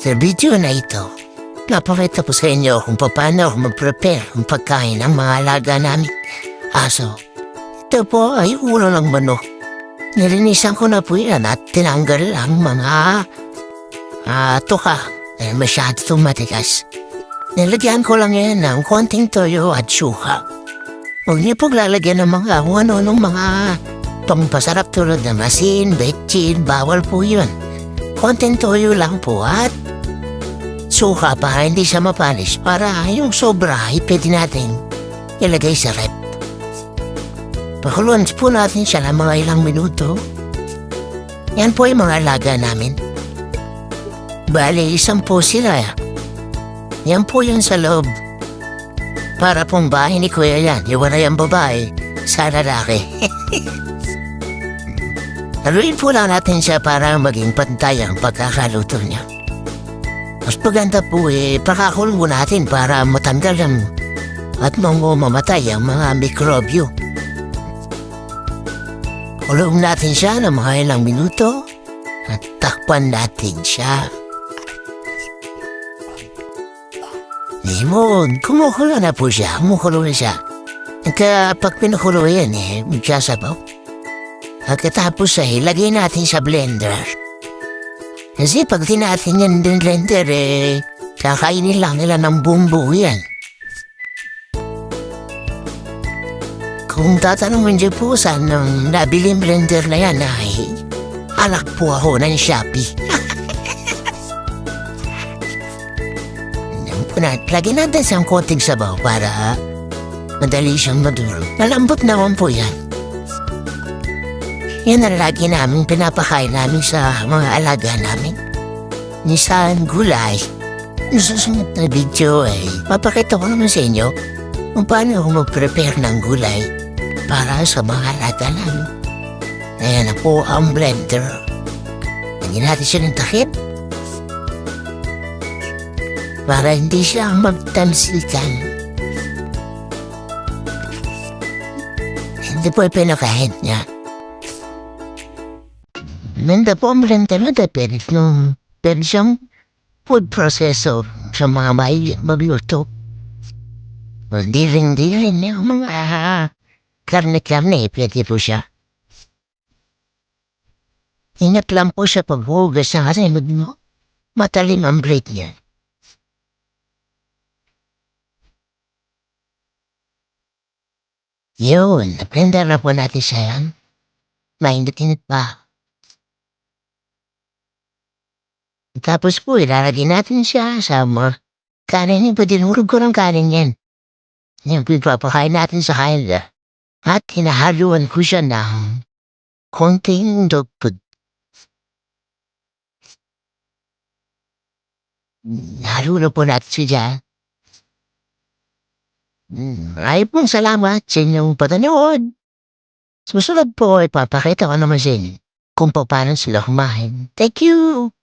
Sa video na ito, napakita ko sa inyo kung paano ako mag-prepare ng pagkain ng mga alaga namin aso. Ito po ay ulo ng manok. Nilinisan ko na po yan at tinanggal ang mga tuka dahil masyado itong matigas. Nilagyan ko lang yan ng konting toyo at suka. Huwag niyo pong lalagyan ng mga ano-anong mga pangpasarap tulad ng asin, betchin, bawal po yun. Konting toyo lang po at suka para hindi siya mapanis para yung sobra ay pwede natin ilagay sa rep. Pakuluan po natin siya ng mga ilang minuto. Yan po yung mga alaga namin. Bale, 10 po sila. Yan po yun sa loob. Para pong bahay ni Kuya yan. Iwan na yung babae sa lalaki. Haluin po lang natin siya para maging pantay ang pagkakaluto niya. Mas maganda po pakakulong mo natin para matanggal ang at mamatay ang mga mikrobyo. Kulong natin siya ng mga ilang minuto at takpan natin siya. Limon, kumukulo na po siya. Kumukulo na siya. Kapag pinukulo yan magsasabaw. Pagkatapos lagay natin sa blender. Kasi pag tinatin yan din blender kakainin lang nila ng bumbu yan. Kung tatanungin niyo po saan nung nabiling blender na yan ay anak po ako ng Shopee. Lagyan natin sa konting sabaw para madali siyang maduro. Malambot naman po yan. Yan ang lagi namin pinapakain namin sa mga alaga namin. Nisan gulay. Susunod na video papakita ko naman sa inyo kung paano ako mag-prepare ng gulay para sa mga alaga namin. Ayan na po ang blender. Lagyan natin siya ng takip para hindi siya magtansikan. Hindi po pinakain niya. Nanda po ang blender na depende siyang food processor sa mga magluto. Hindi rin yung mga karne-karne, pwede po siya. Ingat lang po siya paghugas na kasi matalim ang break niya. Yun, blender na po natin siya yan. Mainit-init pa. Tapos po, ilalagay natin siya sa mga kanin. Dinurog ko ng kanin yan. Yung pagpapakain natin sa kanila. At hinahaluan ko siya ng konting dog food. Halo na po natin siya dyan. Ay pong salamat sa inyong patanood. Susunod po ipapakita ko naman sa inyo kung paano sila kumain. Thank you!